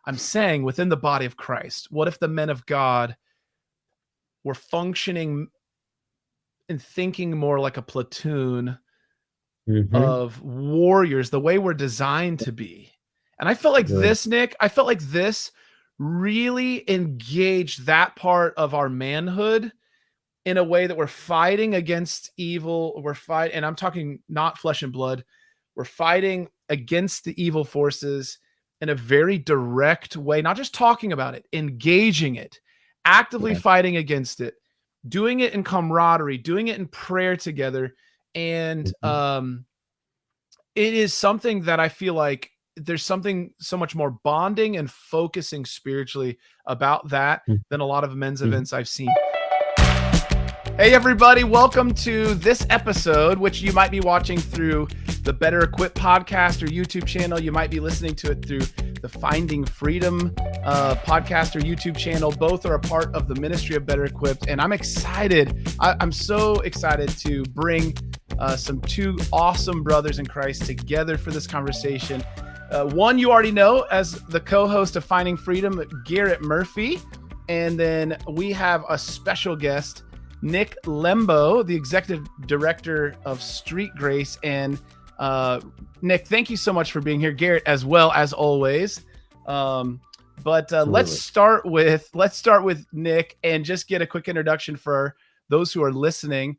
I'm saying within the body of Christ, what if the men of God were functioning and thinking more like a platoon of warriors, the way we're designed to be? And I felt like this, Nick, really engaged that part of our manhood in a way that we're fighting against evil. And I'm talking not flesh and blood. We're fighting against the evil forces in a very direct way, not just talking about it, engaging it, actively fighting against it, doing it in camaraderie, doing it in prayer together. And it is something that I feel like there's something so much more bonding and focusing spiritually about that than a lot of men's events I've seen. Hey, everybody. Welcome to this episode, which you might be watching through the Better Equipped podcast or YouTube channel. You might be listening to it through the Finding Freedom podcast or YouTube channel. Both are a part of the ministry of Better Equipped. And I'm excited. I'm so excited to bring some two awesome brothers in Christ together for this conversation. One you already know as the co-host of Finding Freedom, Garrett Murphy. And then we have a special guest, Nick Lembo, the executive director of Street Grace. And Nick, thank you so much for being here. Garrett, as well, as always. Let's start with Nick and just get a quick introduction for those who are listening.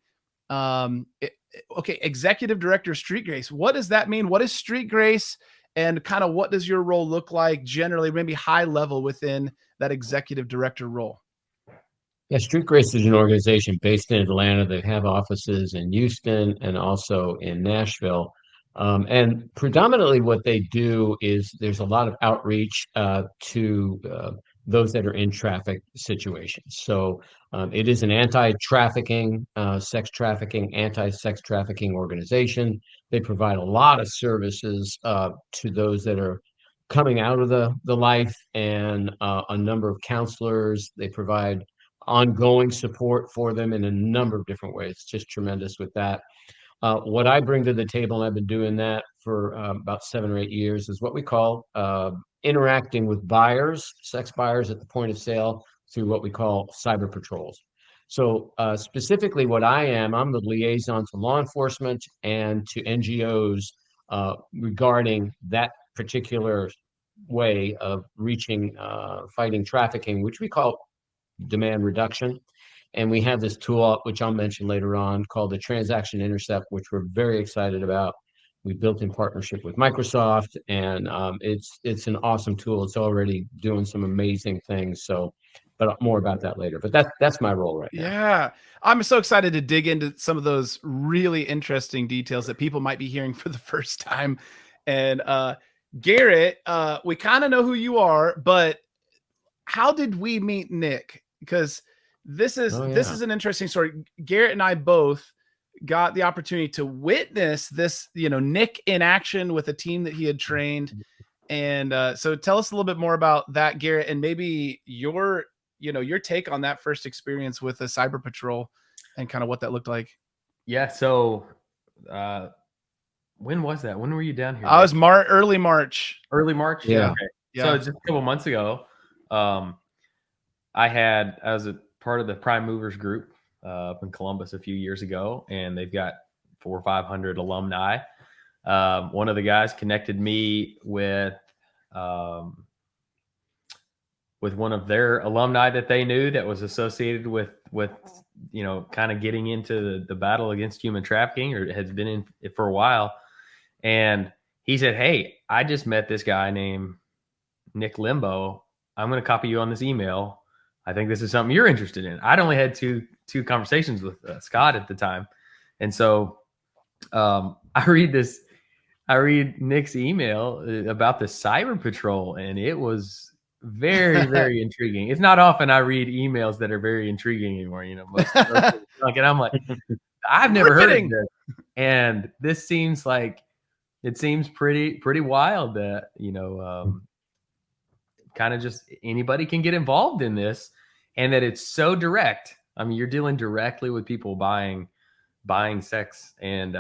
Okay, executive director of Street Grace. What does that mean? What is Street Grace? And kind of what does your role look like generally, maybe high level within that executive director role? Yeah, Street Grace is an organization based in Atlanta. They have offices in Houston and also in Nashville. And predominantly what they do is there's a lot of outreach to those that are in traffic situations. So it is an anti-trafficking, anti-sex trafficking organization. They provide a lot of services to those that are coming out of the life, and a number of counselors. They provide ongoing support for them in a number of different ways. It's just tremendous with that. What I bring to the table, and I've been doing that for about 7 or 8 years, is what we call interacting with buyers, sex buyers at the point of sale, through what we call cyber patrols. So specifically what I'm the liaison to law enforcement and to NGOs regarding that particular way of reaching, fighting trafficking, which we call demand reduction. And we have this tool, which I'll mention later on, called the Transaction Intercept, which we're very excited about. We built in partnership with Microsoft, and it's an awesome tool. It's already doing some amazing things. So, but more about that later. But that's my role right now. Yeah, I'm so excited to dig into some of those really interesting details that people might be hearing for the first time. And Garrett, we kind of know who you are, but how did we meet Nick? Because this is an interesting story. Garrett and I both got the opportunity to witness this, Nick in action with a team that he had trained. And so tell us a little bit more about that, Garrett, and maybe your take on that first experience with the cyber patrol and kind of what that looked like. Yeah. So when was that? When were you down here? I was early March. Early March? Yeah. Okay. Yeah. So just a couple months ago, I was a part of the Prime Movers group up in Columbus a few years ago, and they've got 400 or 500 alumni. One of the guys connected me with one of their alumni that they knew that was associated with kind of getting into the battle against human trafficking, or has been in it for a while. And he said, "Hey, I just met this guy named Nick Lembo. I'm going to copy you on this email. I think this is something you're interested in." I'd only had two conversations with Scott at the time. And so I read Nick's email about the cyber patrol, and it was very, very intriguing. It's not often I read emails that are very intriguing anymore. Most and I'm like, I've never heard of this. And this seems pretty wild that, kind of just anybody can get involved in this, and that it's so direct. I mean, you're dealing directly with people buying sex. And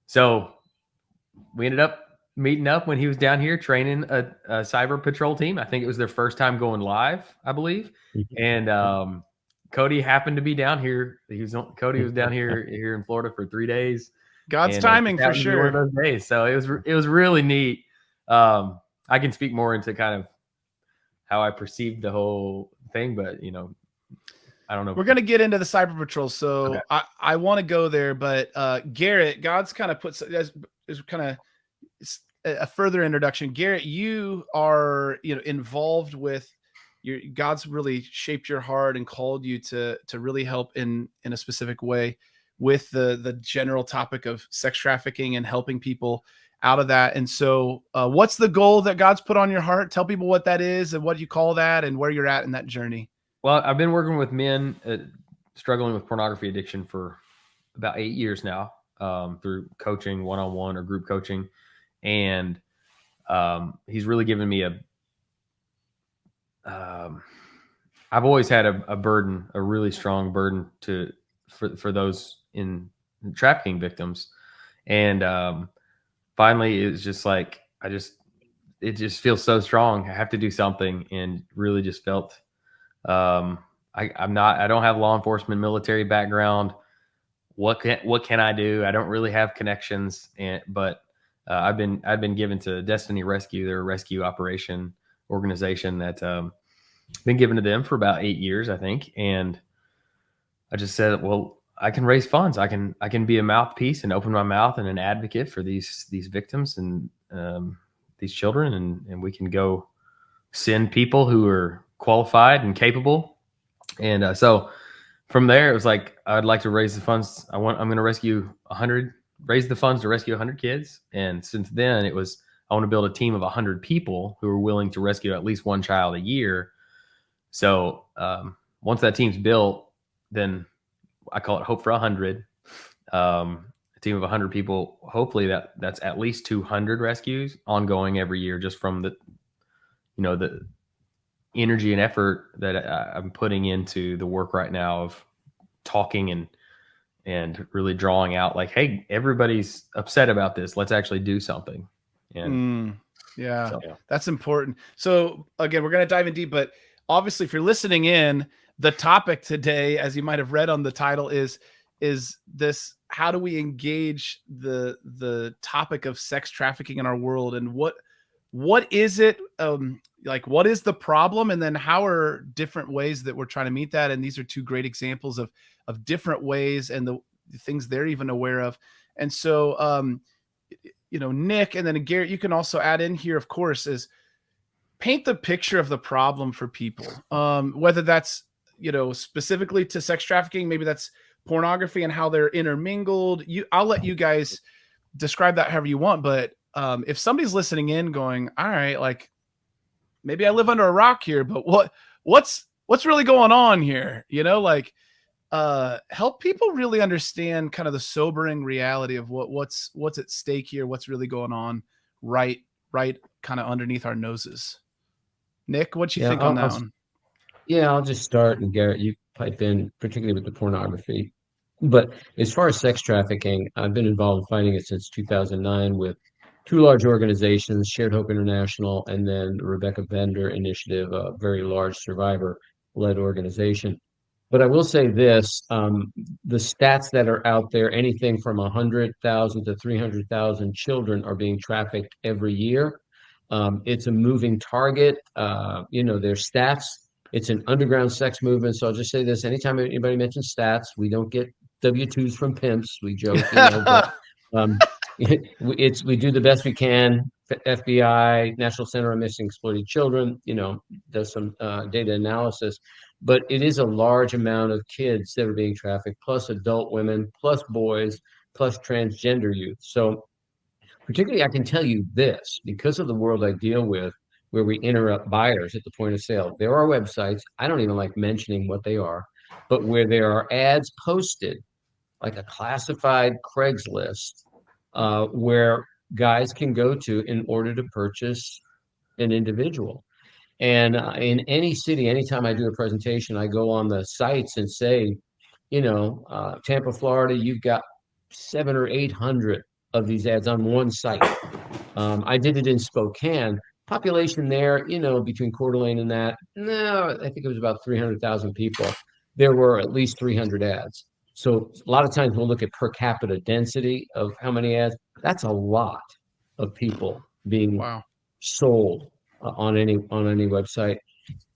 so we ended up meeting up when he was down here training a cyber patrol team. I think it was their first time going live, I believe. And Cody happened to be down here. Cody was down here in Florida for 3 days. God's And timing it for happened to be one of sure. those days. So it was really neat. I can speak more into kind of how I perceived the whole thing, but I don't know. We're going to get into the cyber patrol. So Okay. I want to go there, but Garrett, God's kind of puts as kind of a further introduction. Garrett, you are, involved with God's really shaped your heart and called you to really help in a specific way with the general topic of sex trafficking and helping people out of that. And so what's the goal that God's put on your heart? Tell people what that is and what you call that and where you're at in that journey. Well, I've been working with men struggling with pornography addiction for about 8 years now, through coaching, one-on-one or group coaching. And he's really given me I've always had a burden, a really strong burden for those in trafficking victims. And finally, it was just like, it just feels so strong. I have to do something, and really just felt, I don't have law enforcement, military background. What can I do? I don't really have connections, but I've been given to Destiny Rescue, their rescue operation organization that been given to them for about 8 years, I think. And I just said, well, I can raise funds. I can be a mouthpiece and open my mouth and an advocate for these victims and these children, and we can go send people who are qualified and capable. And so from there, it was like, I'd like to raise the funds. I'm going to raise the funds to rescue 100 kids. And since then, it was, I want to build a team of 100 people who are willing to rescue at least one child a year. So once that team's built, then I call it Hope for 100. A team of 100 people. Hopefully that's at least 200 rescues ongoing every year, just from the energy and effort that I'm putting into the work right now of talking and really drawing out, like, hey, everybody's upset about this. Let's actually do something. And that's important. So again, we're going to dive in deep, but obviously if you're listening in, the topic today, as you might have read on the title, is this: how do we engage the topic of sex trafficking in our world, and what is it, like, what is the problem, and then how are different ways that we're trying to meet that? And these are two great examples of different ways and the things they're even aware of. And so Nick, and then Garrett, you can also add in here, of course, is paint the picture of the problem for people, whether that's specifically to sex trafficking, maybe that's pornography and how they're intermingled. I'll let you guys describe that however you want, but if somebody's listening in going, all right, like, maybe I live under a rock here, but what's really going on here? Help people really understand kind of the sobering reality of what's at stake here, what's really going on right kind of underneath our noses. Nick, what you think on that one? Yeah, I'll just start, and Garrett, you pipe in, particularly with the pornography. But as far as sex trafficking, I've been involved in fighting it since 2009 with two large organizations, Shared Hope International and then the Rebecca Bender Initiative, a very large survivor-led organization. But I will say this, the stats that are out there, anything from 100,000 to 300,000 children are being trafficked every year. It's a moving target. There's stats. It's an underground sex movement. So I'll just say this: anytime anybody mentions stats, we don't get W-2s from pimps. We joke, but we do the best we can. FBI, National Center on Missing Exploited Children, does some data analysis, but it is a large amount of kids that are being trafficked, plus adult women, plus boys, plus transgender youth. So particularly, I can tell you this, because of the world I deal with, where we interrupt buyers at the point of sale. There are websites, I don't even like mentioning what they are, but where there are ads posted, like a classified Craigslist, where guys can go to in order to purchase an individual. And in any city, anytime I do a presentation, I go on the sites and say, Tampa, Florida, you've got 700 or 800 of these ads on one site. I did it in Spokane. Population there, between Coeur d'Alene and that, no, I think it was about 300,000 people. There were at least 300 ads. So a lot of times we'll look at per capita density of how many ads. That's a lot of people being Wow. sold on any website.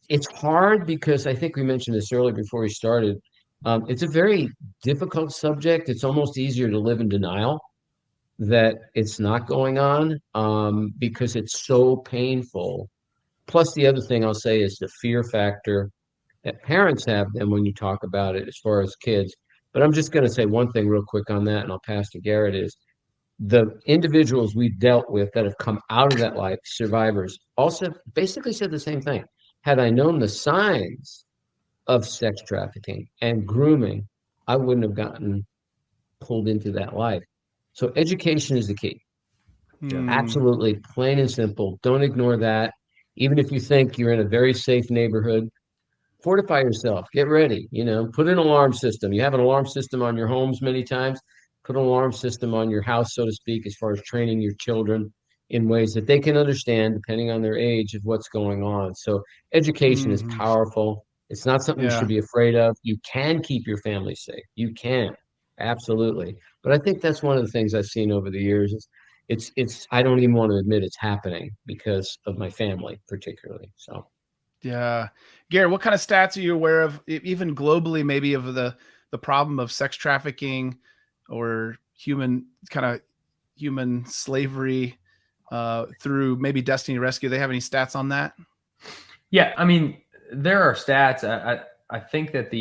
It's hard because I think we mentioned this earlier before we started. It's a very difficult subject. It's almost easier to live in denial that it's not going on, because it's so painful. Plus, the other thing I'll say is the fear factor that parents have then when you talk about it as far as kids. But I'm just going to say one thing real quick on that, and I'll pass to Garrett, is the individuals we've dealt with that have come out of that life, survivors, also basically said the same thing. Had I known the signs of sex trafficking and grooming, I wouldn't have gotten pulled into that life. So education is the key. Hmm. Absolutely, plain and simple. Don't ignore that. Even if you think you're in a very safe neighborhood, fortify yourself. Get ready. Put an alarm system. You have an alarm system on your homes many times. Put an alarm system on your house, so to speak, as far as training your children in ways that they can understand, depending on their age, of what's going on. So education is Mhm. powerful. It's not something you should Yeah. be afraid of. You can keep your family safe. You can, absolutely. But I think that's one of the things I've seen over the years is it's I don't even want to admit it's happening because of my family, particularly. So. Yeah. Garrett, what kind of stats are you aware of, even globally, maybe of the problem of sex trafficking or human slavery through maybe Destiny Rescue? They have any stats on that? Yeah, I mean, there are stats. I think that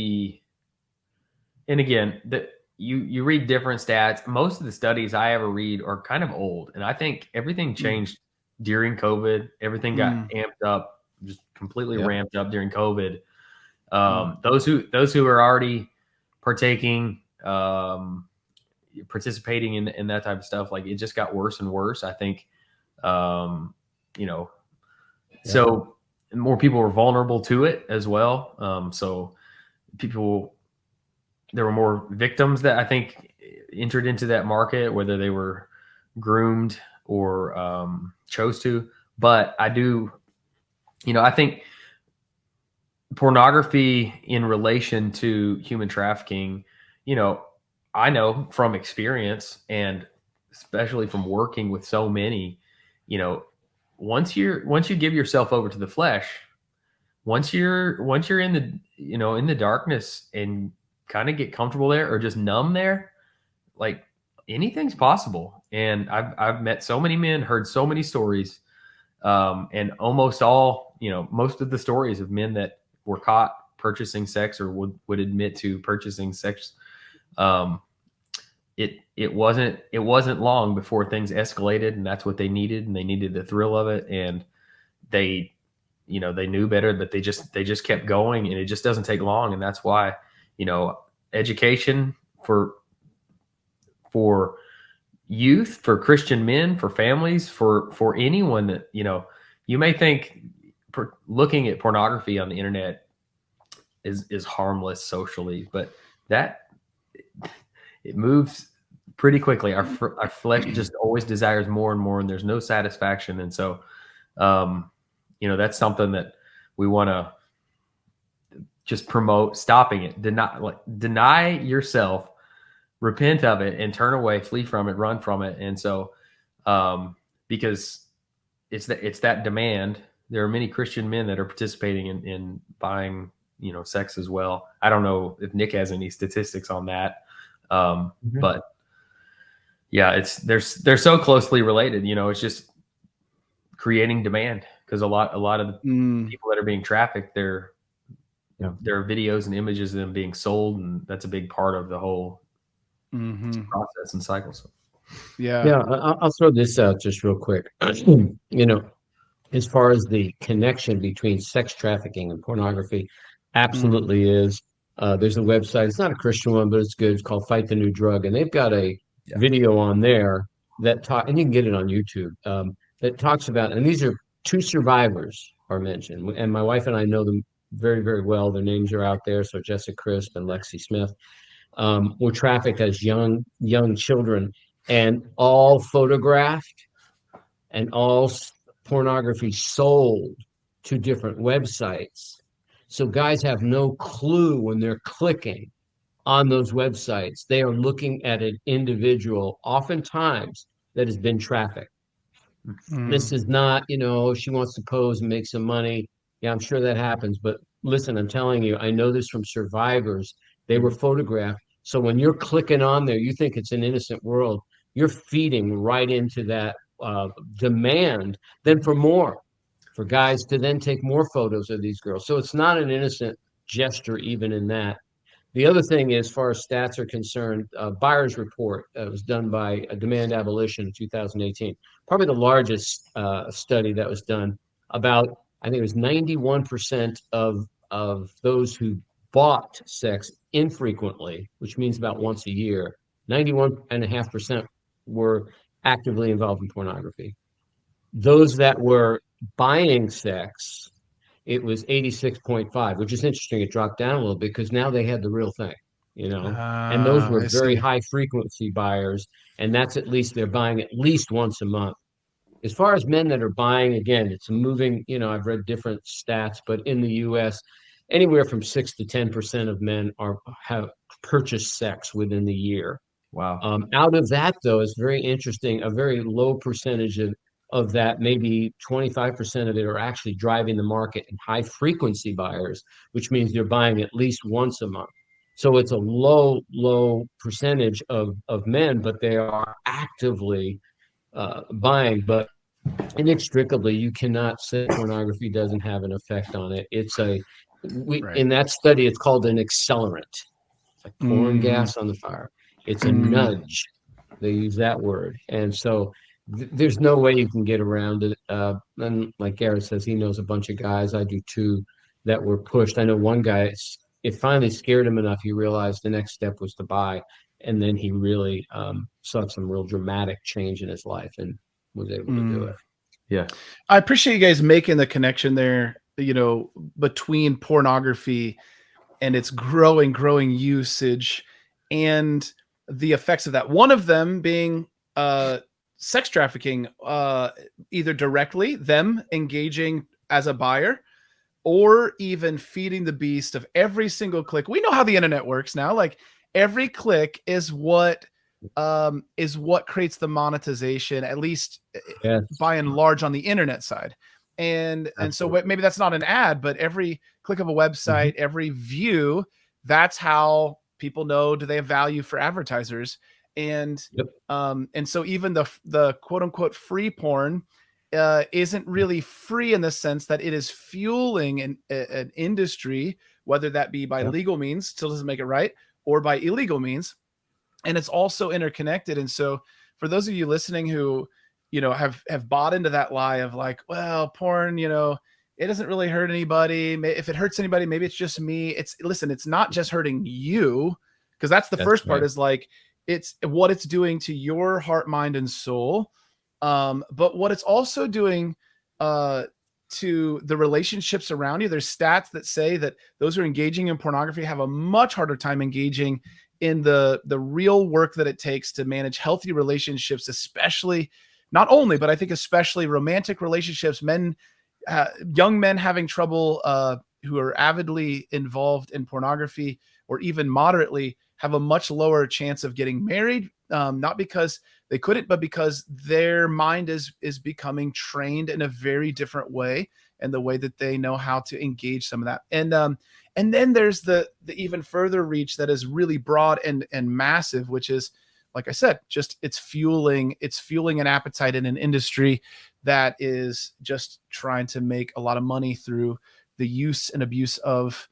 and again, that you read different stats. Most of the studies I ever read are kind of old, and I think everything Mm. changed during COVID. Everything got Mm. amped up, just completely Yep. ramped up during COVID. Mm. Those who are already partaking, participating in that type of stuff, like it just got worse and worse. I think, um, you know, Yep. so more people were vulnerable to it as well. So people, there were more victims that I think entered into that market, whether they were groomed or chose to. But I think pornography in relation to human trafficking, I know from experience and especially from working with so many, you know, once you give yourself over to the flesh, once you're in the darkness and kind of get comfortable there or just numb there, like anything's possible. And I've met so many men, heard so many stories, and almost all, most of the stories of men that were caught purchasing sex or would admit to purchasing sex. Um, it wasn't long before things escalated, and that's what they needed, and they needed the thrill of it, and they they knew better, but they just kept going, and it just doesn't take long. And that's why education for youth, for Christian men, for families, for anyone that you may think looking at pornography on the internet is harmless socially, but that it moves pretty quickly. Our flesh just always desires more and more, and there's no satisfaction. And so, that's something that we want to just promote stopping it. Deny yourself, repent of it, and turn away, flee from it, run from it. And so, because it's that demand. There are many Christian men that are participating in buying, sex as well. I don't know if Nick has any statistics on that, but yeah, they're so closely related. It's just creating demand, because a lot of the Mm. people that are being trafficked, there are videos and images of them being sold, and that's a big part of the whole Hmm. process and cycle. So, Yeah. Yeah, I'll throw this out just real quick. As far as the connection between sex trafficking and pornography, Mm. absolutely is. There's a website. It's not a Christian one, but it's good. It's called Fight the New Drug, and they've got a yeah. video on there and you can get it on YouTube, that talks about, and these are two survivors are mentioned, and my wife and I know them very, very well. Their names are out there. So Jessica Crisp and Lexi Smith, were trafficked as young children, and all photographed and all pornography sold to different websites. So guys have no clue when they're clicking on those websites. They are looking at an individual, oftentimes, that has been trafficked. This is not, she wants to pose and make some money. Yeah, I'm sure that happens. But listen, I'm telling you, I know this from survivors. They were photographed. So when you're clicking on there, you think it's an innocent world. You're feeding right into that demand, then for more, for guys to then take more photos of these girls. So it's not an innocent gesture, even in that. The other thing is, as far as stats are concerned, Buyer's Report was done by Demand Abolition in 2018, probably the largest study that was done about, I think it was 91% of those who bought sex infrequently, which means about once a year, 91.5% were actively involved in pornography. Those that were buying sex, it was 86.5, which is interesting. It dropped down a little bit because now they had the real thing, and those were I very see. high frequency buyers. And that's at least they're buying at least once a month. As far as men that are buying, again, it's moving, I've read different stats, but in the US, anywhere from 6 to 10% of men have purchased sex within the year. Wow. Out of that, though, it's very interesting. A very low percentage of that, maybe 25% of it, are actually driving the market and high frequency buyers, which means they're buying at least once a month. So it's a low percentage of men, but they are actively buying. But inextricably, you cannot say pornography doesn't have an effect on it. In that study, it's called an accelerant. It's like pouring gas on the fire. It's a nudge. They use that word. And so there's no way you can get around it. And like Garrett says, he knows a bunch of guys. I do too, that were pushed. I know one guy, it finally scared him enough. He realized the next step was to buy. And then he really saw some real dramatic change in his life and was able to do it. Yeah. I appreciate you guys making the connection there, between pornography and its growing usage and the effects of that. One of them being sex trafficking, either directly, them engaging as a buyer, or even feeding the beast of every single click. We know how the internet works now. Like, every click is what creates the monetization, at least by and large on the internet side. And so maybe that's not an ad, but every click of a website, every view, that's how people know, do they have value for advertisers? And so even the quote unquote free porn isn't really free in the sense that it is fueling an industry, whether that be by legal means, still doesn't make it right, or by illegal means. And it's also interconnected. And so for those of you listening who, have bought into that lie of like, well, porn, it doesn't really hurt anybody. If it hurts anybody, maybe it's just me. It's not just hurting you, because that's the first part, is like, it's what it's doing to your heart, mind, and soul. But what it's also doing to the relationships around you. There's stats that say that those who are engaging in pornography have a much harder time engaging in the real work that it takes to manage healthy relationships, especially, not only, but I think especially romantic relationships. Young men having trouble who are avidly involved in pornography, or even moderately, have a much lower chance of getting married, not because they couldn't, but because their mind is becoming trained in a very different way, and the way that they know how to engage some of that. And then there's the even further reach that is really broad and massive, which is, like I said, just it's fueling an appetite in an industry that is just trying to make a lot of money through the use and abuse of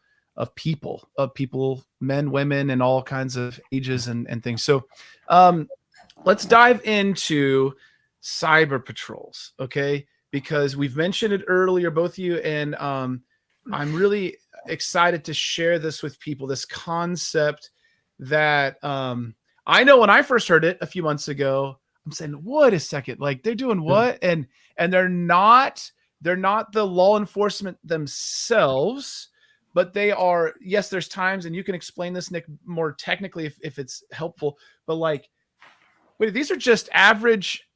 people, men, women, and all kinds of ages and things. So let's dive into cyber patrols, okay? Because we've mentioned it earlier, both of you, and I'm really excited to share this with people, this concept that I know when I first heard it a few months ago, I'm saying, wait a second, like, they're doing what? And they're not the law enforcement themselves, but they are, yes, there's times, and you can explain this, Nick, more technically if it's helpful, but like, wait, these are just average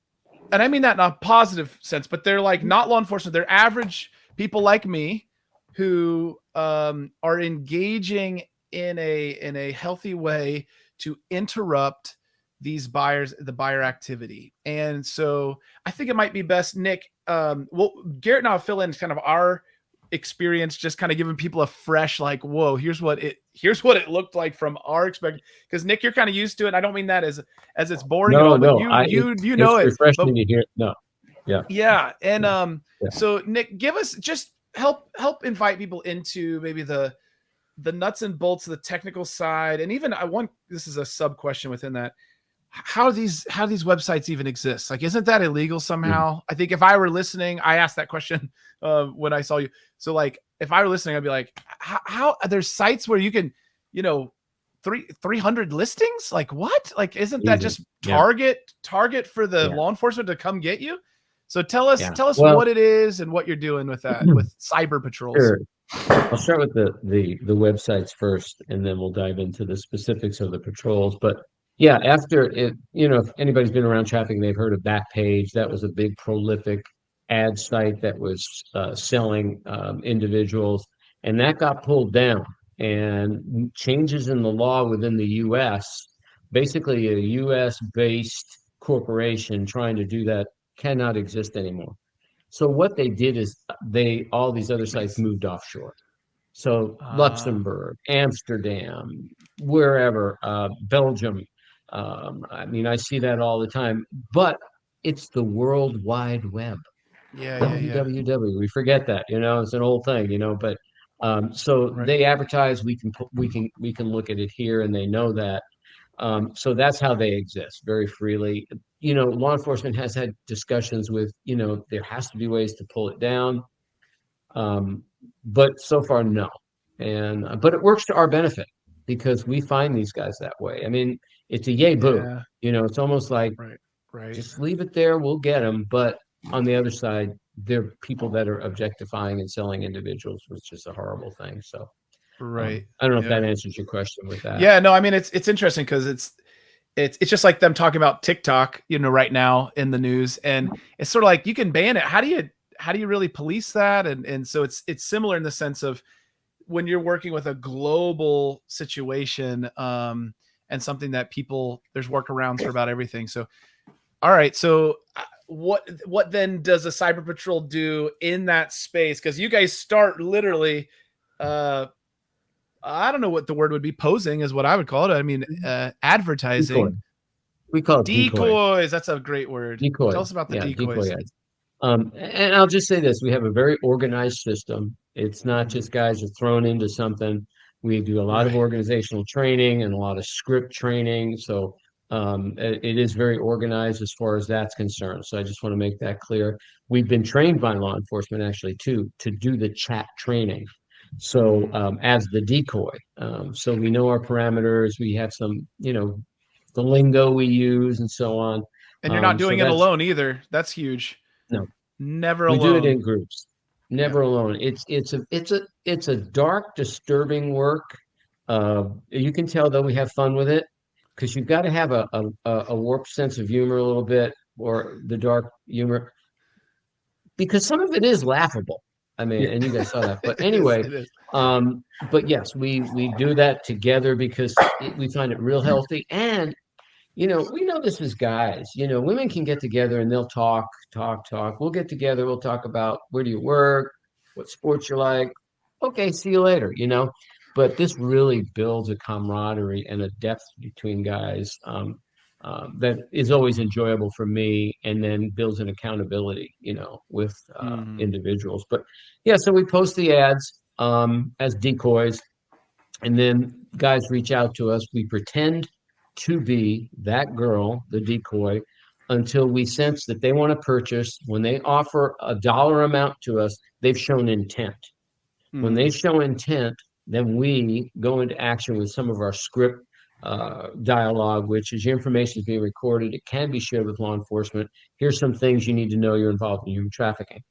and I mean that in a positive sense, but they're like not law enforcement. They're average people like me who are engaging in a healthy way to interrupt the buyer activity. And so I think it might be best, Nick. Well, Garrett and I'll fill in kind of our experience, just kind of giving people a fresh, like, whoa, here's what it looked like from our experience. Because Nick, you're kind of used to it. And I don't mean that as it's boring at all, but you know it's it. refreshing to hear. No, yeah. And yeah. So Nick, give us just help invite people into maybe the nuts and bolts of the technical side. And even this is a sub question within that. How these websites even exist? Like, isn't that illegal somehow? I think if I were listening, I asked that question when I saw you. So like, if I were listening, I'd be like, how there's sites where you can, 300 listings? Like what? Like, isn't that just target for the law enforcement to come get you? So tell us what it is and what you're doing with that, with cyber patrols. Sure. I'll start with the websites first, and then we'll dive into the specifics of the patrols. But yeah, after it, if anybody's been around trafficking, they've heard of Backpage. That was a big prolific ad site that was selling individuals, and that got pulled down. And changes in the law within the U.S., basically a U.S.-based corporation trying to do that cannot exist anymore. So what they did is all these other sites moved offshore. So Luxembourg, Amsterdam, wherever, Belgium. I mean, I see that all the time, but it's the World Wide Web. www. We forget that, it's an old thing, but so they advertise. We can look at it here, and they know that. So that's how they exist, very freely. Law enforcement has had discussions with, there has to be ways to pull it down. But so far, no. But it works to our benefit because we find these guys that way. I mean, it's a yay boo. It's almost like, just leave it there, we'll get them. But on the other side, there are people that are objectifying and selling individuals, which is a horrible thing. So I don't know if that answers your question with that. Yeah, no, I mean, it's interesting because it's just like them talking about TikTok, right now in the news, and it's sort of like you can ban it. How do you really police that? And so it's similar in the sense of when you're working with a global situation, and something that there's workarounds for about everything. So, all right, so what then does a cyber patrol do in that space? Because you guys start literally, I don't know what the word would be. Posing is what I would call it. I mean, advertising. Decoy. We call it decoys. That's a great word. Decoy. Tell us about the decoys. Decoy ads. And I'll just say this: we have a very organized system. It's not just guys are thrown into something. We do a lot of organizational training and a lot of script training. So it is very organized as far as that's concerned. So I just want to make that clear. We've been trained by law enforcement actually too to do the chat training. So as the decoy, so we know our parameters. We have some, the lingo we use and so on. And you're not doing it alone either. That's huge. No, never alone. We do it in groups. Never alone. It's a dark, disturbing work. You can tell though we have fun with it because you've got to have a warped sense of humor a little bit, or the dark humor, because some of it is laughable. I mean, and you guys saw that. But anyway, but yes, we do that together because we find it real healthy. And, we know this as guys. Women can get together and they'll talk. We'll get together. We'll talk about where do you work, what sports you like. Okay, see you later, But this really builds a camaraderie and a depth between guys that is always enjoyable for me, and then builds an accountability, with individuals. But yeah, so we post the ads as decoys, and then guys reach out to us. We pretend to be that girl, the decoy, until we sense that they want to purchase. When they offer a dollar amount to us, they've shown intent. When they show intent, then we go into action with some of our script dialogue, which is your information is being recorded. It can be shared with law enforcement. Here's some things you need to know. You're involved in human trafficking.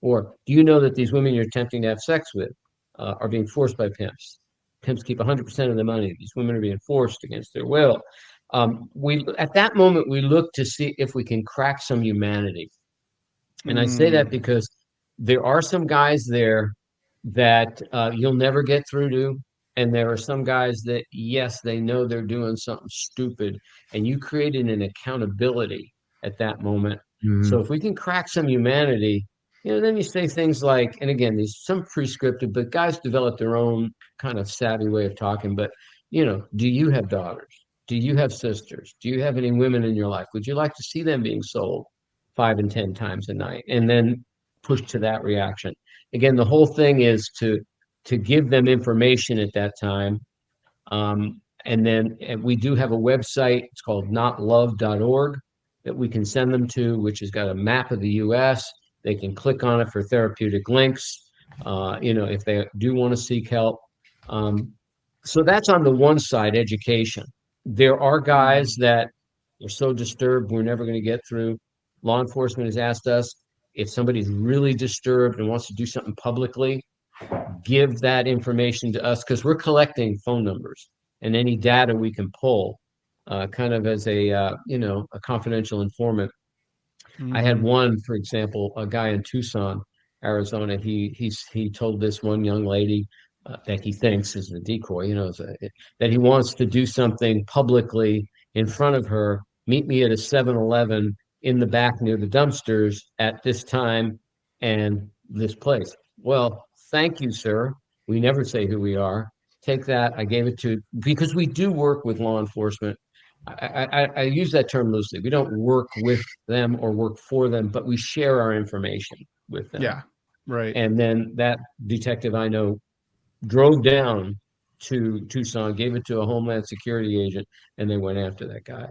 Or do you know that these women you're attempting to have sex with are being forced by pimps? Pimps keep 100% of the money. These women are being forced against their will. We at that moment we look to see if we can crack some humanity. And I say that because there are some guys there that you'll never get through to. And there are some guys that, yes, they know they're doing something stupid. And you created an accountability at that moment. So if we can crack some humanity, then you say things like, and again, there's some prescriptive, but guys develop their own kind of savvy way of talking. But, do you have daughters? Do you have sisters? Do you have any women in your life? Would you like to see them being sold 5 and 10 times a night? And then push to that reaction. Again, the whole thing is to give them information at that time. And then we do have a website. It's called notlove.org that we can send them to, which has got a map of the U.S. They can click on it for therapeutic links, if they do want to seek help. So that's on the one side, education. There are guys that are so disturbed, we're never going to get through. Law enforcement has asked us, if somebody's really disturbed and wants to do something publicly, give that information to us, because we're collecting phone numbers and any data we can pull, kind of as a confidential informant. I had one, for example, a guy in Tucson, Arizona. He told this one young lady that he thinks is a decoy, that he wants to do something publicly in front of her. Meet me at a 7-Eleven in the back near the dumpsters at this time and this place. Well, thank you, sir. We never say who we are. Take that. I gave it to, because we do work with law enforcement. I use that term loosely. We don't work with them or work for them, but we share our information with them. Yeah, right. And then that detective I know drove down to Tucson, gave it to a Homeland Security agent, and they went after that guy.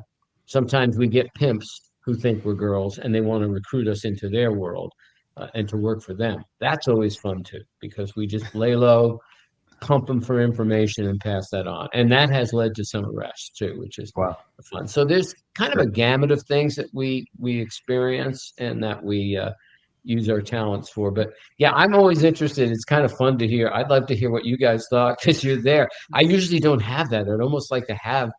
Sometimes we get pimps who think we're girls and they want to recruit us into their world and to work for them. That's always fun too, because we just lay low, pump them for information and pass that on. And that has led to some arrests too, which is fun. So there's kind of a gamut of things that we experience and that we use our talents for. But yeah, I'm always interested. It's kind of fun to hear. I'd love to hear what you guys thought, because you're there. I usually don't have that. I'd almost like to have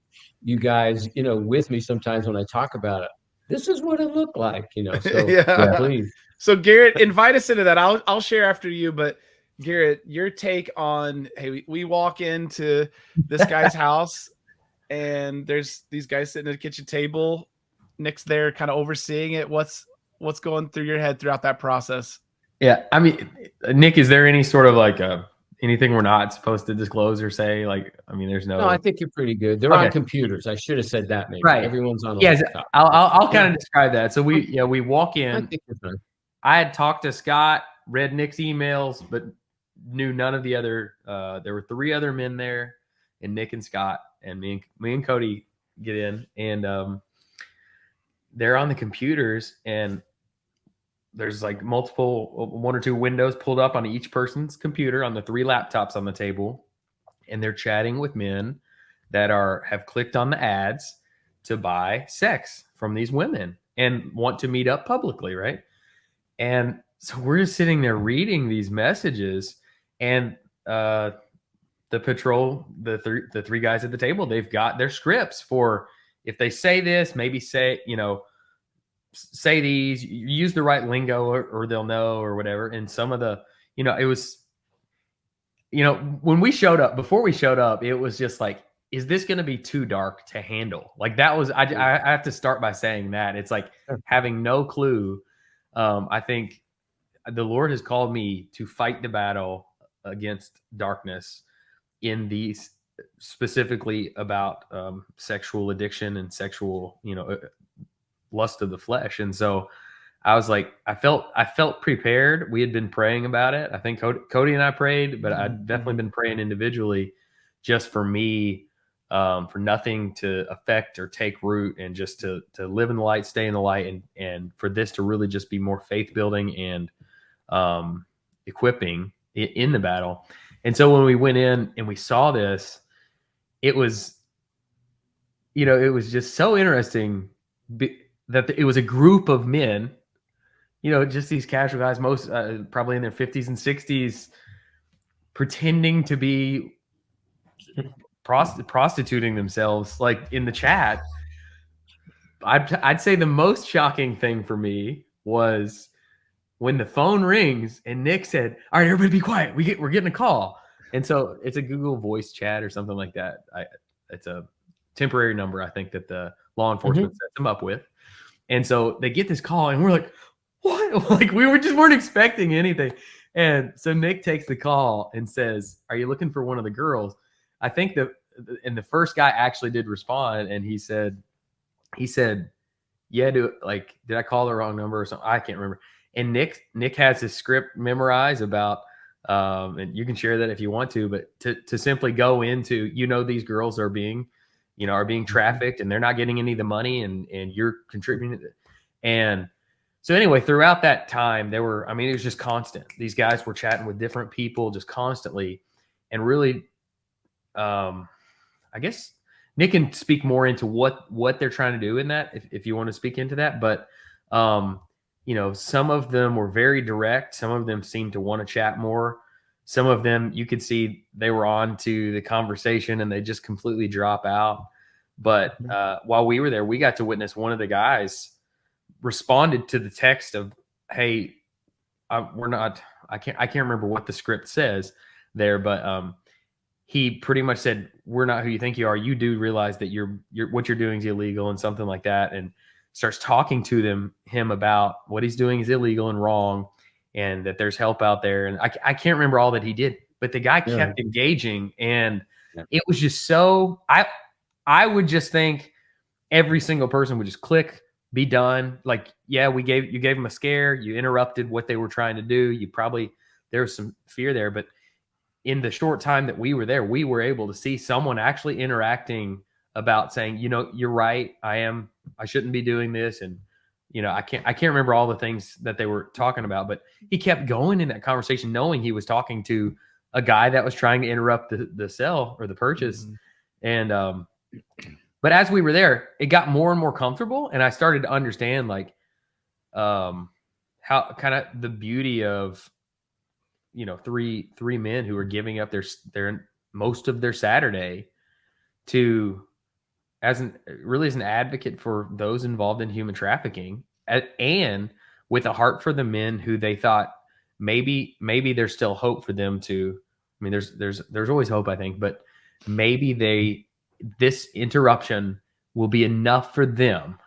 you guys, with me sometimes when I talk about it. This is what it looked like, so yeah. Please. So Garrett, invite us into that. I'll share after you, but Garrett, your take on, hey, we walk into this guy's house and there's these guys sitting at a kitchen table. Nick's there kind of overseeing it. What's going through your head throughout that process? Yeah. I mean, Nick, is there any sort of like anything we're not supposed to disclose or say? There's no, I think you're pretty good. They're on computers. I should have said that. Maybe right. Everyone's on a laptop. I'll kind of describe that. So we walk in. I think you're fine. I had talked to Scott, read Nick's emails, but knew none of the other. There were 3 other men there, and Nick and Scott, and me and Cody get in, and they're on the computers, and there's like multiple, 1 or 2 windows pulled up on each person's computer on the 3 laptops on the table, and they're chatting with men that have clicked on the ads to buy sex from these women and want to meet up publicly, right? And so we're just sitting there reading these messages, and the patrol, the 3 guys at the table, they've got their scripts for, if they say this, maybe say these, use the right lingo or they'll know or whatever. And some of the, it was, when we showed up, before we showed up, it was just like, is this going to be too dark to handle? Like that was, I have to start by saying that it's like having no clue. I think the Lord has called me to fight the battle against darkness in these, specifically about sexual addiction and sexual, lust of the flesh. And so I was like, I felt prepared. We had been praying about it. I think Cody and I prayed, but I'd definitely been praying individually just for me, for nothing to affect or take root, and just to live in the light, stay in the light, and for this to really just be more faith building and equipping in the battle. And so when we went in and we saw this, it was just so interesting that it was a group of men, just these casual guys, most probably in their 50s and 60s, pretending to be prostituting themselves like in the chat. I'd say the most shocking thing for me was when the phone rings and Nick said, "All right, everybody be quiet. We're getting a call." And so it's a Google voice chat or something like that. It's a temporary number, I think, that the law enforcement sets them up with. And so they get this call and we're like, what? Like we weren't expecting anything. And so Nick takes the call and says, "Are you looking for one of the girls?" I think the first guy actually did respond, and he said, "Yeah, did I call the wrong number or something?" I can't remember. And Nick has his script memorized about, and you can share that if you want to, but to simply go into, these girls are being trafficked and they're not getting any of the money, and you're contributing. And so anyway, throughout that time, it was just constant. These guys were chatting with different people just constantly, and really, I guess Nick can speak more into what they're trying to do in that, if you want to speak into that. But, some of them were very direct. Some of them seemed to want to chat more. Some of them, you could see they were on to the conversation and they just completely drop out. But while we were there, we got to witness one of the guys responded to the text of, "Hey, we're not." I can't remember what the script says there, but he pretty much said, "We're not who you think you are. You do realize that what you're doing is illegal," and something like that, and starts talking to him about what he's doing is illegal and wrong, and that there's help out there. And I can't remember all that he did, but the guy kept engaging, and it was just so. I would just think every single person would just click, be done. Like, yeah, you gave them a scare, you interrupted what they were trying to do. There was some fear there, but in the short time that we were there, we were able to see someone actually interacting about saying, "You're right. I shouldn't be doing this." And, I can't remember all the things that they were talking about, but he kept going in that conversation, knowing he was talking to a guy that was trying to interrupt the sale or the purchase. Mm-hmm. And, but as we were there, it got more and more comfortable, and I started to understand how kind of the beauty of, three men who are giving up their most of their Saturday to as an advocate for those involved in human trafficking, and with a heart for the men who they thought maybe there's still hope for them to. I mean, there's always hope, I think, but maybe this interruption will be enough for them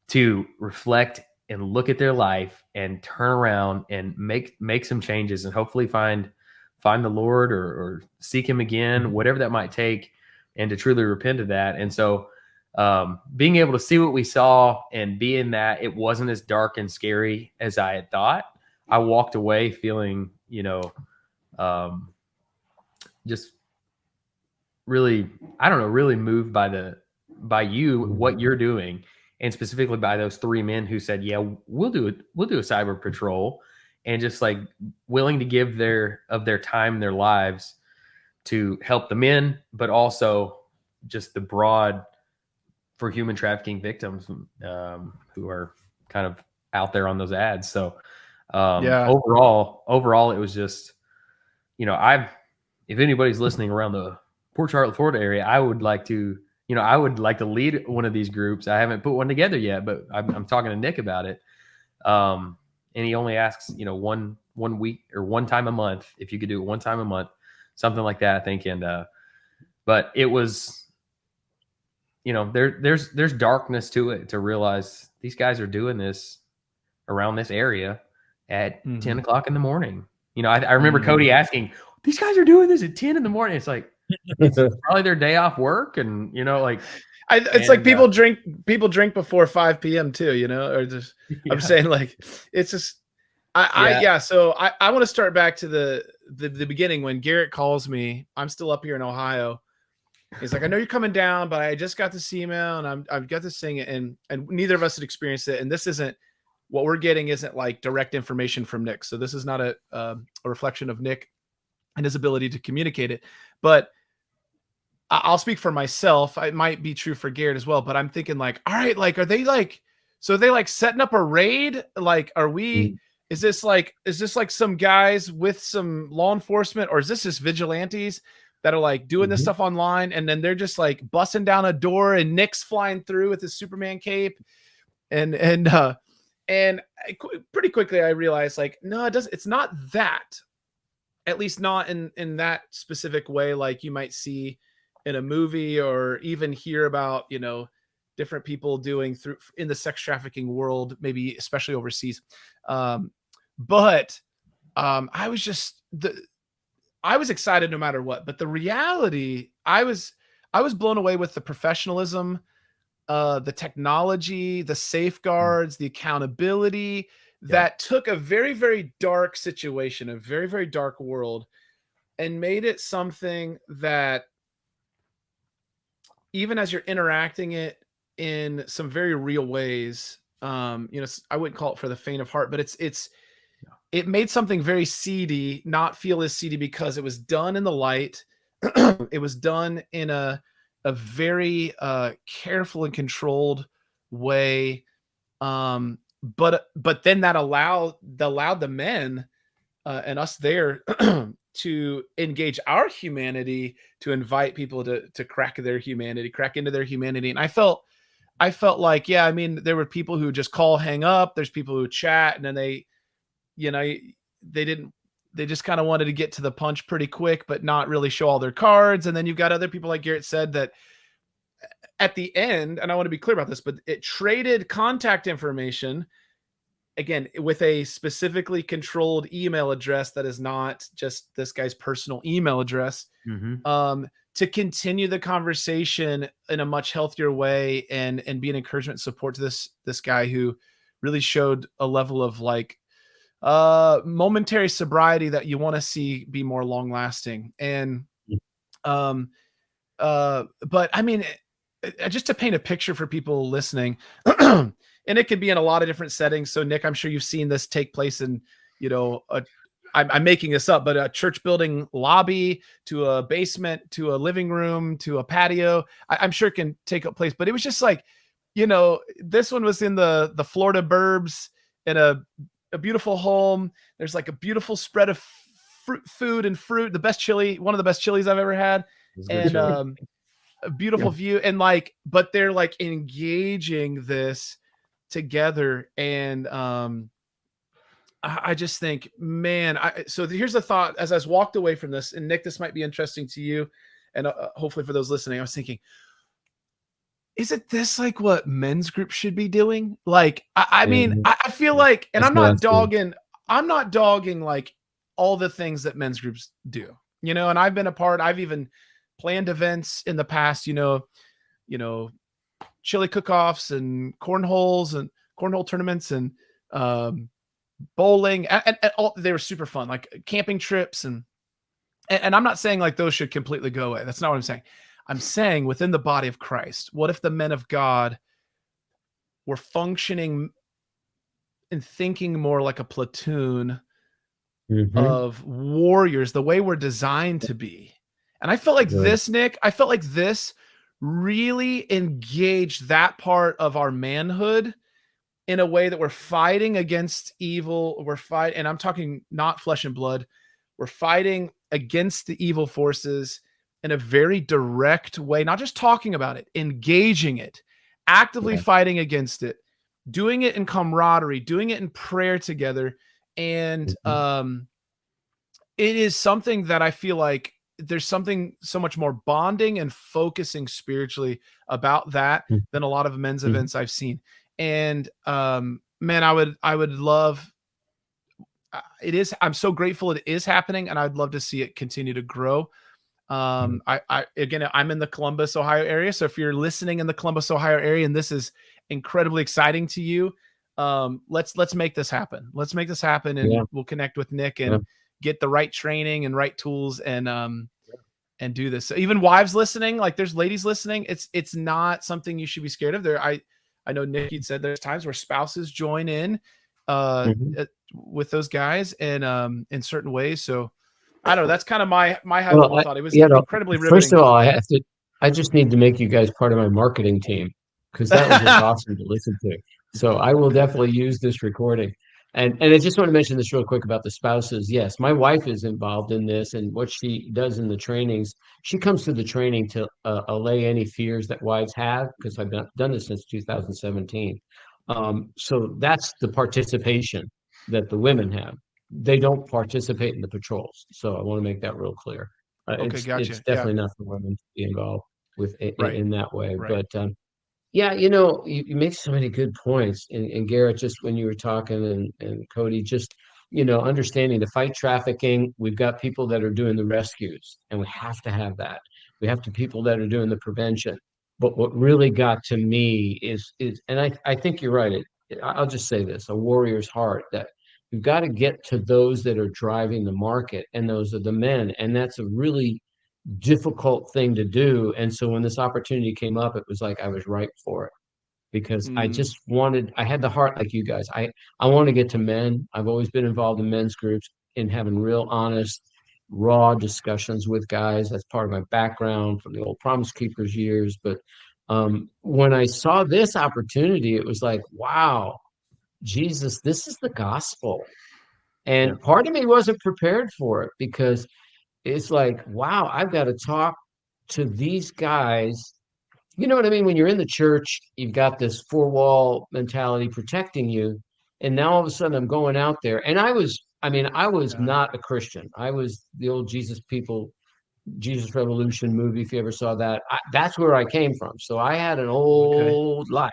to reflect and look at their life and turn around and make some changes, and hopefully find the Lord or seek him again, whatever that might take, and to truly repent of that. And so being able to see what we saw and be in that, it wasn't as dark and scary as I had thought. I walked away feeling, just really, I don't know, really moved by what you're doing, and specifically by those three men who said, "Yeah, we'll do it. We'll do a cyber patrol," and just willing to give their time and their lives to help the men, but also just the broad for human trafficking victims who are kind of out there on those ads. So overall, it was just, if anybody's listening around the Port Charlotte, Florida area, I would like to lead one of these groups. I haven't put one together yet, but I'm talking to Nick about it. And he only asks, one week or one time a month, if you could do it one time a month, something like that, I think. And, but it was, there's darkness to it, to realize these guys are doing this around this area at 10 o'clock in the morning. I remember Cody asking, "These guys are doing this at 10 in the morning." It's like, it's probably their day off work. And, it's like people drink before 5 p.m. too, or just, I'm saying, it's just, So I want to start back to the beginning when Garrett calls me. I'm still up here in Ohio. He's like, "I know you're coming down, but I just got this email and I've got this thing," and neither of us had experienced it. And this isn't what we're getting, isn't direct information from Nick. So this is not a reflection of Nick and his ability to communicate it. But I'll speak for myself. It might be true for Garrett as well, but I'm thinking all right, are they so are they setting up a raid? Are we, is this some guys with some law enforcement, or is this just vigilantes? that are like doing this stuff online, and then they're just like busting down a door, and Nick's flying through with his Superman cape, and pretty quickly I realized like, no, it's not that, at least not in that specific way, like you might see in a movie or even hear about, different people doing through in the sex trafficking world, maybe especially overseas. But I was excited no matter what. But the reality, I was blown away with the professionalism, the technology, the safeguards, the accountability that took a very, very dark situation, a very, very dark world, and made it something that even as you're interacting it in some very real ways, I wouldn't call it for the faint of heart, but it made something very seedy not feel as seedy because it was done in the light. It was done in a very careful and controlled way. But then that allowed the men and us there to engage our humanity, to invite people to crack into their humanity. And I felt like, yeah, I mean, there were people who just call, hang up. There's people who chat, and then they just kind of wanted to get to the punch pretty quick, but not really show all their cards. And then you've got other people, like Garrett said, that at the end, and I want to be clear about this, but it traded contact information, again, with a specifically controlled email address that is not just this guy's personal email address, to continue the conversation in a much healthier way and be an encouragement and support to this guy who really showed a level of like momentary sobriety that you want to see be more long lasting. And but I mean, just to paint a picture for people listening, and it could be in a lot of different settings. So Nick, I'm sure you've seen this take place in, I'm making this up, but a church building lobby, to a basement, to a living room, to a patio. I'm sure it can take place, but it was just like, this one was in the Florida burbs in a beautiful home. There's like a beautiful spread of food and fruit, the best chili, one of the best chilies I've ever had. And a beautiful view. And like, but they're like engaging this together. And I just think, man, so here's the thought as I walked away from this, and Nick, this might be interesting to you, and hopefully for those listening. I was thinking, isn't this like what men's groups should be doing? Like, I mean, I feel like, and I'm not dogging like all the things that men's groups do, and I've been a part, I've even planned events in the past, chili cook-offs and cornhole tournaments and bowling, and all, they were super fun, like camping trips. And I'm not saying like those should completely go away. That's not what I'm saying. I'm saying within the body of Christ, what if the men of God were functioning and thinking more like a platoon of warriors, the way we're designed to be? And I felt like this, Nick, really engaged that part of our manhood in a way that we're fighting against evil. And I'm talking not flesh and blood. We're fighting against the evil forces in a very direct way, not just talking about it, engaging it, actively fighting against it, doing it in camaraderie, doing it in prayer together. And it is something that I feel like there's something so much more bonding and focusing spiritually about that than a lot of men's events I've seen. And man, I would love, I'm so grateful it is happening, and I'd love to see it continue to grow. Again, I'm in the Columbus, Ohio area. So if you're listening in the Columbus, Ohio area, and this is incredibly exciting to you, let's make this happen. Let's make this happen, and we'll connect with Nick and get the right training and right tools and do this. So even wives listening, like there's ladies listening, it's not something you should be scared of. I know Nick, you'd said there's times where spouses join in with those guys and in certain ways. So I don't know. That's kind of my high level thought. It was incredibly riveting. First of all, I just need to make you guys part of my marketing team, because that was just awesome to listen to. So I will definitely use this recording. And I just want to mention this real quick about the spouses. Yes, my wife is involved in this, and what she does in the trainings, she comes to the training to allay any fears that wives have, because I've done this since 2017. So that's the participation that the women have. They don't participate in the patrols. So I want to make that real clear. Okay, It's gotcha. Yeah, definitely not for women to be involved with right, in that way. right. But yeah, you make so many good points. And Garrett, just when you were talking, and Cody, just, understanding the fight trafficking, we've got people that are doing the rescues, and we have to have that. We have to people that are doing the prevention. But what really got to me is, and I think you're right. I'll just say this, a warrior's heart, that you've got to get to those that are driving the market, and those are the men. And that's a really difficult thing to do. And so when this opportunity came up, it was like I was ripe for it, because Mm, I had the heart like you guys. I want to get to men. I've always been involved in men's groups, in having real honest, raw discussions with guys. That's part of my background from the old Promise Keepers years. But when I saw this opportunity, it was like, wow, Jesus, this is the gospel. Yeah. And part of me wasn't prepared for it, because it's like, wow, I've got to talk to these guys. You know what I mean? When you're in the church, you've got this four-wall mentality protecting you. And now all of a sudden I'm going out there. And I was yeah. not a Christian. I was the old Jesus people, Jesus Revolution movie, if you ever saw that. That's where I came from. So I had an Okay. old life,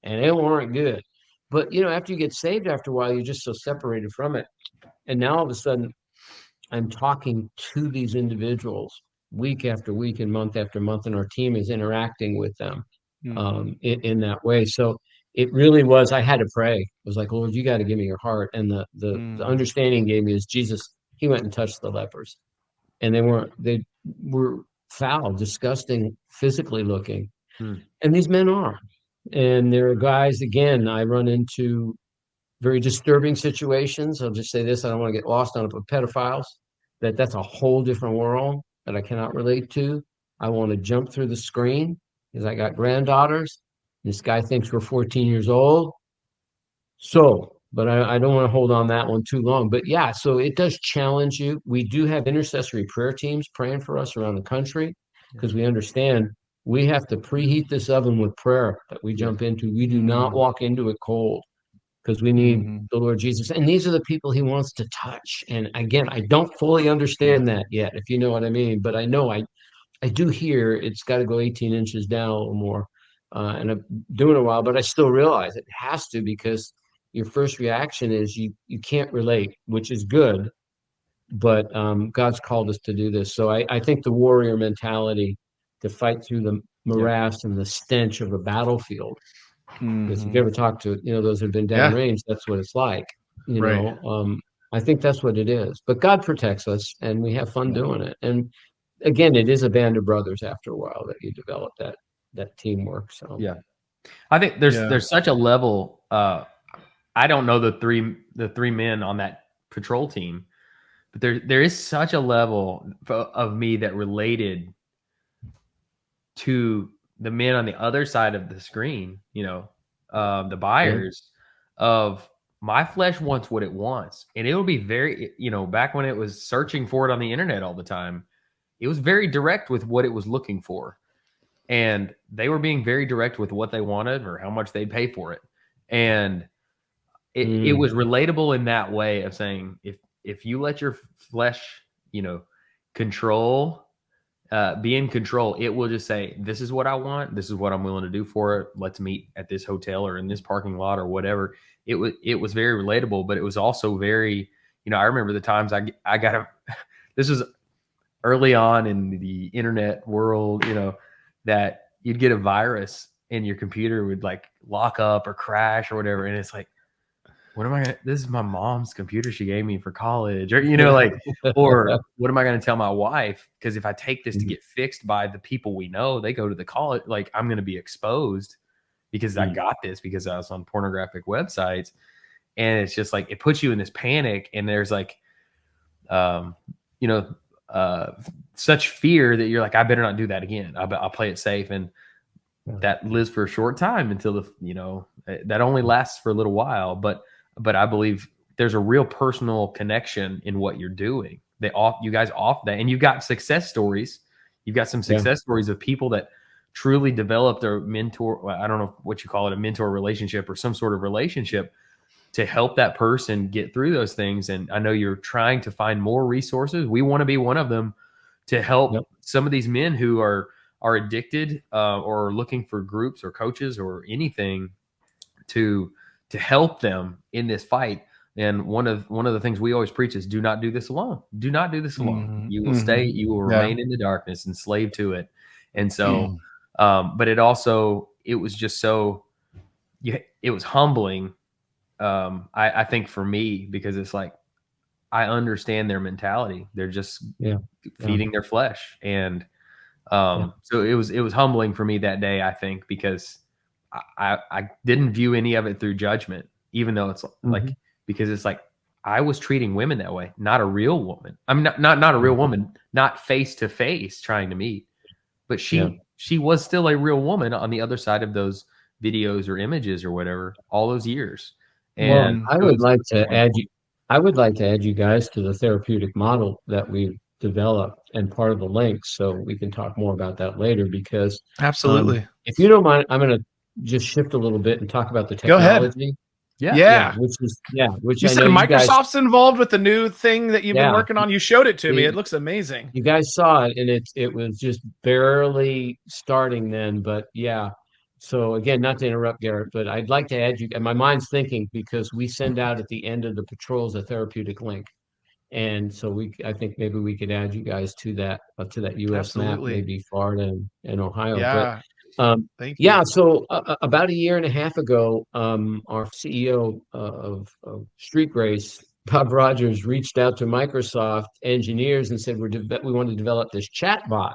and it weren't good. But, after you get saved, after a while, you're just so separated from it. And now all of a sudden, I'm talking to these individuals week after week and month after month, and our team is interacting with them Hmm. in that way. So it really was, I had to pray. It was like, Lord, you got to give me your heart. And the Mm, understanding gave me is Jesus, he went and touched the lepers, and they were foul, disgusting, physically looking. Hmm. And these men are. And there are guys, again, I run into very disturbing situations. I'll just say this, I don't want to get lost on it, but pedophiles, that's a whole different world that I cannot relate to. I want to jump through the screen, because I got granddaughters. This guy thinks we're 14 years old. So, but I don't want to hold on that one too long. But yeah, so it does challenge you. We do have intercessory prayer teams praying for us around the country, because we understand we have to preheat this oven with prayer that we Yes. jump into. We do not mm, walk into it cold, because we need hmm. the Lord Jesus. And these are the people he wants to touch. And again, I don't fully understand that yet, if you know what I mean, but I know I do hear it's got to go 18 inches down a little more. And I'm doing it a while, but I still realize it has to, because your first reaction is you can't relate, which is good, but God's called us to do this. So I think the warrior mentality to fight through the Yeah. morass and the stench of a battlefield, because if you Hmm. ever talk to, those who've been Yeah, downrange, that's what it's like, you right. know. I think that's what it is. But God protects us, and we have fun Yeah. doing it. And again, it is a band of brothers after a while that you develop that teamwork. So Yeah. I think there's Yeah. there's such a level. I don't know the three men on that patrol team, but there is such a level of me that related to the men on the other side of the screen. The yeah. buyers of my flesh wants what it wants, and it will be very. Back when it was searching for it on the internet all the time, it was very direct with what it was looking for. And they were being very direct with what they wanted or how much they'd pay for it. And it Mm, was relatable in that way of saying, if you let your flesh, control, be in control, it will just say, this is what I want. This is what I'm willing to do for it. Let's meet at this hotel or in this parking lot or whatever. It was very relatable, but it was also very, I remember the times I got this was early on in the internet world, that you'd get a virus and your computer would like lock up or crash or whatever. And it's like, what am I gonna, this is my mom's computer she gave me for college, or, or what am I going to tell my wife? Because if I take this to mm, get fixed by the people we know, they go to the college, like I'm going to be exposed because I mm, got this because I was on pornographic websites. And it's just like, it puts you in this panic. And there's like, um, you know, such fear that you're like, I better not do that again. I'll play it safe. And yeah. that lives for a short time until that only lasts for a little while. But I believe there's a real personal connection in what you're doing. You guys off that, and you've got success stories. You've got some success stories of people that truly developed a mentor. I don't know what you call it, a mentor relationship or some sort of relationship to help that person get through those things. And I know you're trying to find more resources. We want to be one of them to help some of these men who are addicted or looking for groups or coaches or anything to help them in this fight. And one of the things we always preach is do not do this alone. Do not do this alone. You will you will remain in the darkness, enslaved to it. And so, but it was just so, it was humbling. I think for me, because it's like, I understand their mentality. They're just feeding their flesh. And so it was humbling for me that day, I think, because I didn't view any of it through judgment, even though it's like, because it's like, I was treating women that way, not a real woman. I'm not a real woman, not face to face trying to meet, but she was still a real woman on the other side of those videos or images or whatever, all those years. And I would like to add you guys to the therapeutic model that we've developed and part of the link, so we can talk more about that later. Because absolutely, if you don't mind, I'm going to just shift a little bit and talk about the technology. Which you I said know Microsoft's involved with the new thing that you've been working on. You showed it to me. It looks amazing. You guys saw it, and it was just barely starting then, but So again, not to interrupt, Garrett, but I'd like to add you, and my mind's thinking, because we send out at the end of the patrols a therapeutic link. And so I think maybe we could add you guys to that US map, maybe Florida and Ohio. Thank you. So about a year and a half ago, our CEO of Street Grace, Bob Rogers, reached out to Microsoft engineers and said, we want to develop this chatbot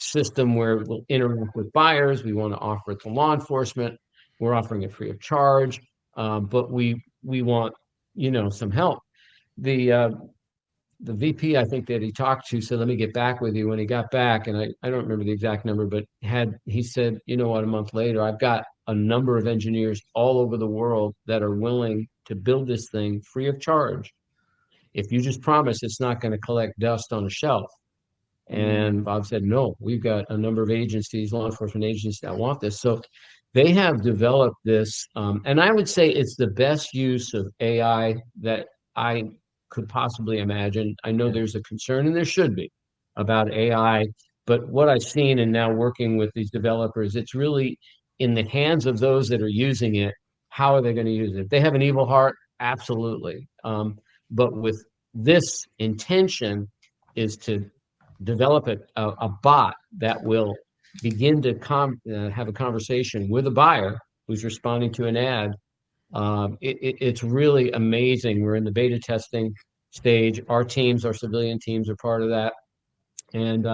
system where we'll interact with buyers. We want to offer it to law enforcement. We're offering it free of charge, but we want some help. The VP, I think, that he talked to said, let me get back with you. When he got back, and I don't remember the exact number, but he said, you know what, a month later, I've got a number of engineers all over the world that are willing to build this thing free of charge if you just promise it's not going to collect dust on a shelf. And Bob said, no, we've got a number of agencies, law enforcement agencies, that want this. So they have developed this. And I would say it's the best use of AI that I could possibly imagine. I know there's a concern, and there should be, about AI. But what I've seen, and now working with these developers, it's really in the hands of those that are using it. How are they going to use it? If they have an evil heart, absolutely. But with this intention is to develop a bot that will begin to have a conversation with a buyer who's responding to an ad. It's really amazing. We're in the beta testing stage. Our civilian teams are part of that. And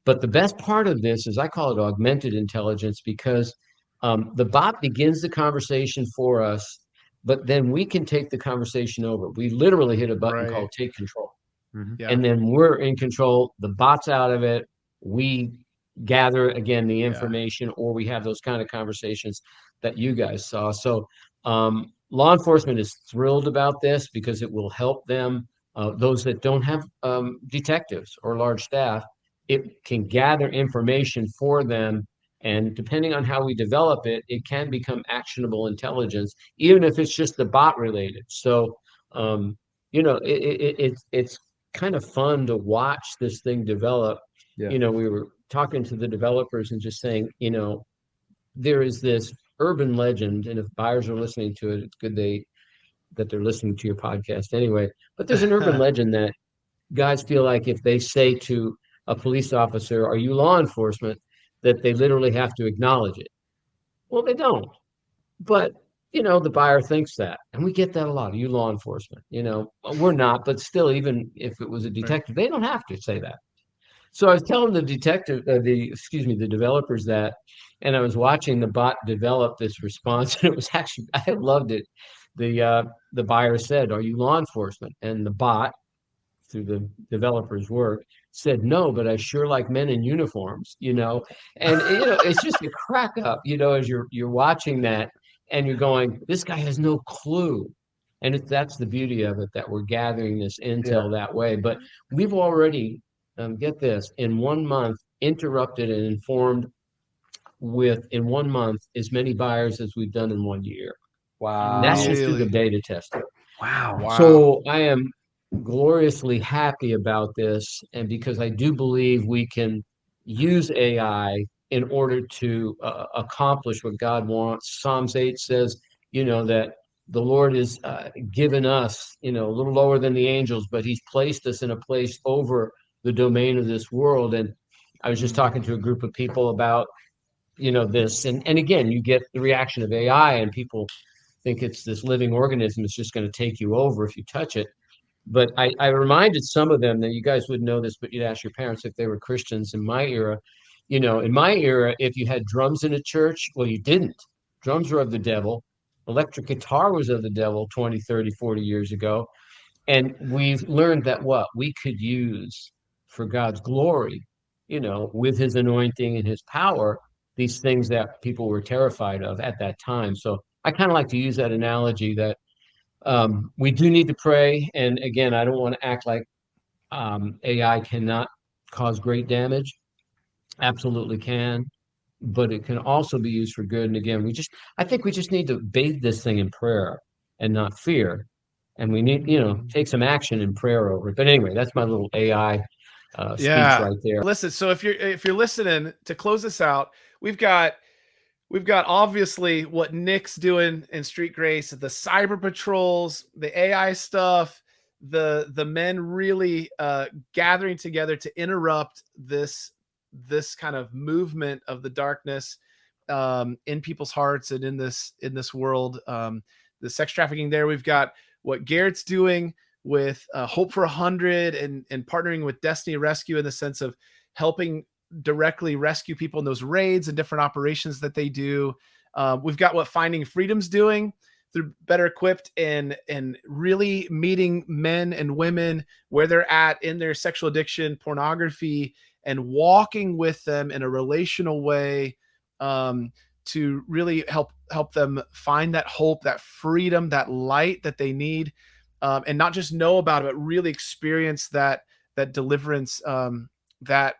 but the best part of this is, I call it augmented intelligence, because the bot begins the conversation for us, but then we can take the conversation over. We literally hit a button called take control. And then we're in control. The bot's out of it. We gather, again, the information, or we have those kind of conversations that you guys saw. So law enforcement is thrilled about this, because it will help them. Those that don't have detectives or large staff, it can gather information for them. And depending on how we develop it, it can become actionable intelligence, even if it's just the bot related. So, it's kind of fun to watch this thing develop. We were talking to the developers and just saying, there is this urban legend, and if buyers are listening to it, it's good that they're listening to your podcast anyway. But there's an urban legend that guys feel like if they say to a police officer, "Are you law enforcement?" that they literally have to acknowledge it. Well, they don't. But the buyer thinks that, and we get that a lot. Are you law enforcement? We're not, but still, even if it was a detective, they don't have to say that. So I was telling the developers that, and I was watching the bot develop this response, and it was actually, I loved it. The buyer said, "Are you law enforcement?" And the bot, through the developer's work, said, "No, but I sure like men in uniforms." And it's just a crack up, as you're watching that, and you're going, this guy has no clue And that's the beauty of it, that we're gathering this intel that way. But we've already, get this, in 1 month, interrupted and informed in 1 month as many buyers as we've done in 1 year. Wow. That's just through the Really? beta testing. Wow. So I am gloriously happy about this, and because I do believe we can use AI in order to accomplish what God wants. Psalms 8 says, that the Lord is given us, a little lower than the angels, but He's placed us in a place over the domain of this world. And I was just talking to a group of people about, this, and again, you get the reaction of AI, and people think it's this living organism that's just going to take you over if you touch it. But I reminded some of them that you guys would know this, but you'd ask your parents if they were Christians in my era. In my era, if you had drums in a church, well, you didn't. Drums were of the devil. Electric guitar was of the devil 20, 30, 40 years ago. And we've learned that what we could use for God's glory, with His anointing and His power, these things that people were terrified of at that time. So I kind of like to use that analogy that we do need to pray. And again, I don't want to act like AI cannot cause great damage. Absolutely can, but it can also be used for good. And again, I think we just need to bathe this thing in prayer and not fear. And we need, take some action in prayer over it. But anyway, that's my little AI speech right there. Listen, so if you're listening, to close this out, we've got obviously what Nick's doing in Street Grace, the cyber patrols, the AI stuff, the men really gathering together to interrupt this kind of movement of the darkness in people's hearts and in this world. The sex trafficking there. We've got what Garrett's doing with Hope for 100 and partnering with Destiny Rescue in the sense of helping directly rescue people in those raids and different operations that they do. We've got what Finding Freedom's doing through Better Equipped and really meeting men and women where they're at in their sexual addiction, pornography, and walking with them in a relational way to really help them find that hope, that freedom, that light that they need, and not just know about it, but really experience that deliverance that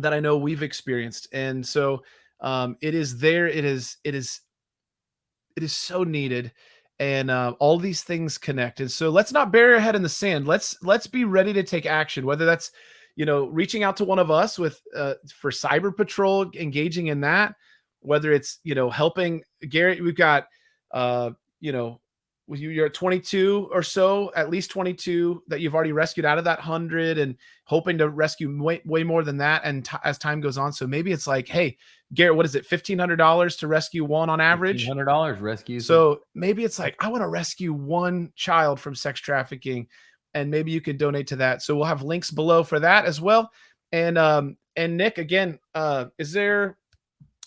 I know we've experienced. And so it is there. It is so needed. And all these things connect. And so let's not bury our head in the sand. Let's be ready to take action, whether that's, reaching out to one of us with for cyber patrol, engaging in that, whether it's, helping Garrett. We've got, you're at 22 or so, at least 22 that you've already rescued out of that 100, and hoping to rescue way more than that. And as time goes on, so maybe it's like, hey, Garrett, what is it? $1,500 to rescue one on average. $1,500 rescue. So maybe it's like, I want to rescue one child from sex trafficking, and maybe you could donate to that. So we'll have links below for that as well. And Nick, again, is there?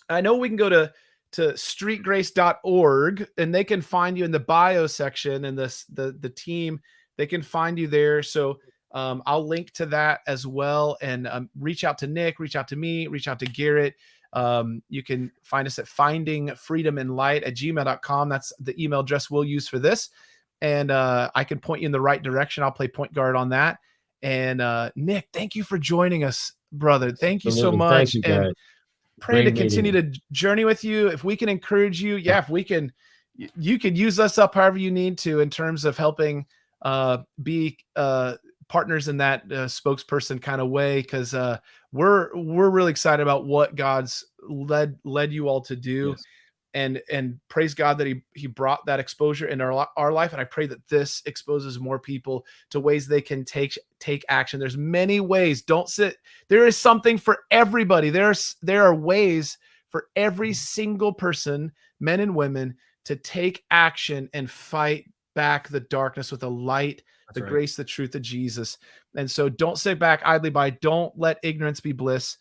I know we can go to streetgrace.org and they can find you in the bio section, and the team, they can find you there. So I'll link to that as well, and reach out to Nick, reach out to me, reach out to Garrett. You can find us at findingfreedomandlight@gmail.com. That's the email address we'll use for this. And I can point you in the right direction. I'll play point guard on that. And Nick, thank you for joining us, brother. Thank you so much. Thank you, guys. And pray to continue to journey with you. If we can encourage you, if we can, you can use us up however you need to in terms of helping be partners in that spokesperson kind of way, because we're really excited about what God's led you all to do. Yes. And praise God that he brought that exposure in our life. And I pray that this exposes more people to ways they can take action. There's many ways. Don't sit. There is something for everybody. There are ways for every single person, men and women, to take action and fight back the darkness with the light, the grace, the truth of Jesus. And so don't sit back idly by. Don't let ignorance be bliss.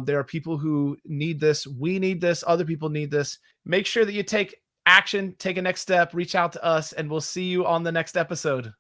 There are people who need this. We need this. Other people need this. Make sure that you take action, take a next step, reach out to us, and we'll see you on the next episode.